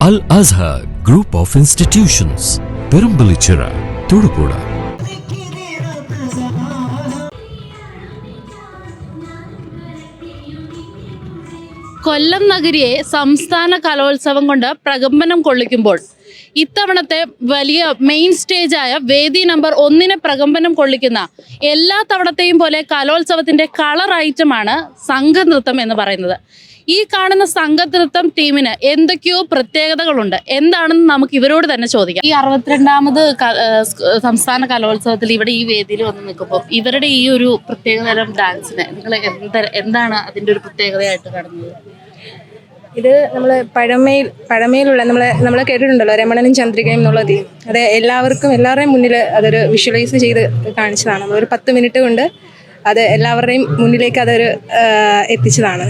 Al Azhar Group of Institutions, Perumbalichira, Thudupuzha. കൊല്ലം നഗരിയെ സംസ്ഥാന കലോത്സവം കൊണ്ട് പ്രകമ്പനം കൊള്ളിക്കുമ്പോൾ ഇത്തവണത്തെ വലിയ മെയിൻ സ്റ്റേജായ വേദി നമ്പർ 1 പ്രകമ്പനം കൊള്ളിക്കുന്ന എല്ലാ തവണത്തെയും പോലെ കലോത്സവത്തിൻ്റെ കളർ ഐറ്റമാണ് സംഘനൃത്തം എന്ന് പറയുന്നത്. ഈ കാണുന്ന സംഘനൃത്തം ടീമിന് എന്തൊക്കെയോ പ്രത്യേകതകളുണ്ട്. എന്താണെന്ന് നമുക്ക് ഇവരോട് തന്നെ ചോദിക്കാം. ഈ 62ാമത് സംസ്ഥാന കലോത്സവത്തിൽ ഇവിടെ ഈ വേദിയിൽ വന്ന് നിൽക്കുമ്പോൾ ഇവരുടെ ഈ ഒരു പ്രത്യേകതരം ഡാൻസിന് നിങ്ങൾ എന്താണ് അതിൻ്റെ ഒരു പ്രത്യേകതയായിട്ട് കാണുന്നത്? ഇത് നമ്മൾ പഴമയിലുള്ള നമ്മൾ കേട്ടിട്ടുണ്ടല്ലോ, രമണനും ചന്ദ്രികയും എന്നുള്ള തീം. അത് എല്ലാവരുടെയും മുന്നിൽ അതൊരു വിഷ്വലൈസ് ചെയ്ത് കാണിച്ചതാണ്. നമ്മളൊരു 10 മിനിറ്റ് കൊണ്ട് അത് എല്ലാവരുടെയും മുന്നിലേക്ക് അതൊരു എത്തിച്ചതാണ്.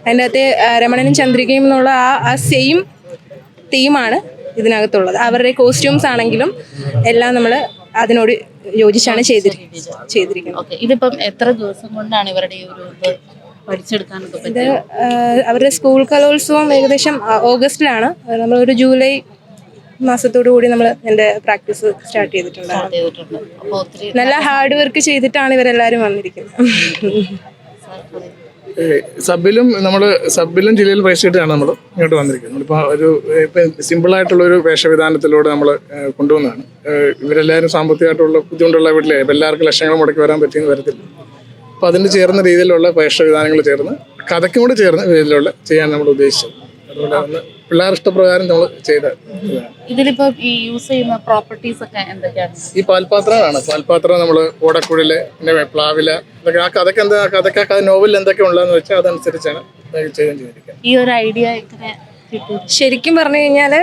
അതിൻ്റെ അകത്ത് രമണനും ചന്ദ്രികയും എന്നുള്ള ആ സെയിം തീമാണ് ഇതിനകത്തുള്ളത്. അവരുടെ കോസ്റ്റ്യൂംസ് ആണെങ്കിലും എല്ലാം നമ്മൾ അതിനോട് യോജിച്ചാണ് ചെയ്തിരിക്കുന്നത്. ഇതിപ്പം എത്ര ദിവസം കൊണ്ടാണ് ഇവരുടെ ഈ ഒരു ഇത് അവരുടെ സ്കൂൾ കലോത്സവം ഏകദേശം ഓഗസ്റ്റിലാണ്. നമ്മളൊരു ജൂലൈ മാസത്തോടു കൂടി നമ്മൾ എൻ്റെ പ്രാക്ടീസ് സ്റ്റാർട്ട് ചെയ്തിട്ടുണ്ട്. നല്ല ഹാർഡ് വർക്ക് ചെയ്തിട്ടാണ് ഇവരെല്ലാവരും വന്നിരിക്കുന്നത്. സബിലും ജില്ലയിൽ പൈസയിട്ടാണ് നമ്മൾ ഇങ്ങോട്ട് വന്നിരിക്കുന്നത്. ഇപ്പം സിമ്പിളായിട്ടുള്ളൊരു വേഷവിധാനത്തിലൂടെ നമ്മൾ കൊണ്ടുവന്നതാണ്. ഇവരെല്ലാവരും സാമ്പത്തികമായിട്ടുള്ള ബുദ്ധിമുട്ടുള്ള വീട്ടിലെ എല്ലാവർക്കും ലക്ഷങ്ങൾ മുടക്കി വരാൻ പറ്റിയെന്ന് വരത്തില്ല. അപ്പോൾ അതിന് ചേർന്ന രീതിയിലുള്ള വേഷവിധാനങ്ങൾ ചേർന്ന് കഥയ്ക്കും കൂടെ ചേർന്ന രീതിയിലുള്ള ചെയ്യാൻ നമ്മൾ ഉദ്ദേശിച്ചത്. അതുകൊണ്ട് പിള്ളേർ ഇഷ്ടപ്രകാരം നമ്മൾ ചെയ്ത ഇതിലിപ്പോ ഈ യൂസ് ചെയ്യുന്ന പ്രോപ്പർട്ടീസ് ഒക്കെ എന്തൊക്കെയാണ്? ഈ പാൽപാത്രം നമ്മൾ ഓടക്കുഴല്, പിന്നെ പ്ലാവില, ഇതൊക്കെ ആ കഥയ്ക്ക് നോവലിൽ എന്തൊക്കെ ഉള്ളതെന്ന് വെച്ചാൽ അതനുസരിച്ചാണ് ചെയ്തിരിക്കുന്നത്. ഈ ഒരു ഐഡിയ ശരിക്കും പറഞ്ഞു കഴിഞ്ഞാൽ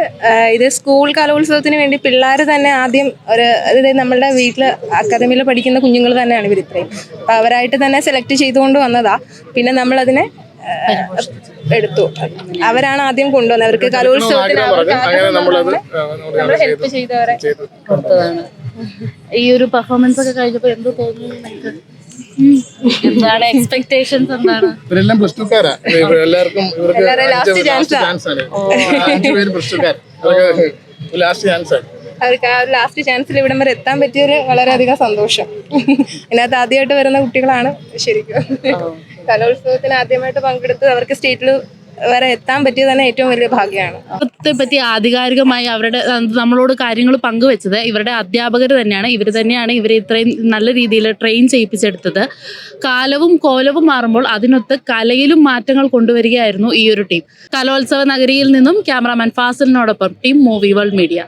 ഇത് സ്കൂൾ കലോത്സവത്തിന് വേണ്ടി പിള്ളേർ തന്നെ ആദ്യം അതായത് നമ്മളുടെ വീട്ടിൽ അക്കാദമിയിൽ പഠിക്കുന്ന കുഞ്ഞുങ്ങൾ തന്നെയാണ് ഇവർ ഇത്രയും. അപ്പം അവരായിട്ട് തന്നെ സെലക്ട് ചെയ്തുകൊണ്ട് വന്നതാ. പിന്നെ നമ്മളതിനെ എടുത്തു. അവരാണ് ആദ്യം കൊണ്ടുവന്നത്. അവർക്ക് കലോത്സവത്തിന് നമ്മൾ ഹെൽപ്പ് ചെയ്തവരെ കൊടുത്തതാണ്. ഈ ഒരു പെർഫോമൻസ് ഒക്കെ കഴിഞ്ഞപ്പോൾ എന്ത് തോന്നുന്നു? എന്താണ് എക്സ്പെക്ടേഷൻസ്? എന്താണ്? ഇവരെല്ലാം പ്ലസ് ടുക്കാരാ. എല്ലാവർക്കും ലാസ്റ്റ് ചാൻസ് അവർക്ക് ആ ഒരു ലാസ്റ്റ് ചാൻസിൽ ഇവിടം വരെ എത്താൻ പറ്റിയതിൽ വളരെയധികം സന്തോഷം. ഇതിനകത്ത് ആദ്യമായിട്ട് വരുന്ന കുട്ടികളാണ്. ശരിക്കും കലോത്സവത്തിന് ആദ്യമായിട്ട് പങ്കെടുത്ത് അവർക്ക് സ്റ്റേറ്റിൽ വരെ എത്താൻ പറ്റിയത് തന്നെ ഏറ്റവും വലിയ ഭാഗ്യമാണ്. പറ്റി ആധികാരികമായി നമ്മളോട് കാര്യങ്ങൾ പങ്കുവെച്ചത് ഇവരുടെ അധ്യാപകർ തന്നെയാണ്. ഇവരെ ഇത്രയും നല്ല രീതിയിൽ ട്രെയിൻ ചെയ്യിപ്പിച്ചെടുത്തത്. കാലവും കോലവും മാറുമ്പോൾ അതിനൊത്ത് കലയിലും മാറ്റങ്ങൾ കൊണ്ടുവരികയായിരുന്നു ഈ ഒരു ടീം. കലോത്സവ നഗരിയിൽ നിന്നും ക്യാമറാമാൻ ഫാസിലിനോടൊപ്പം ടീം മൂവി വേൾഡ് മീഡിയ.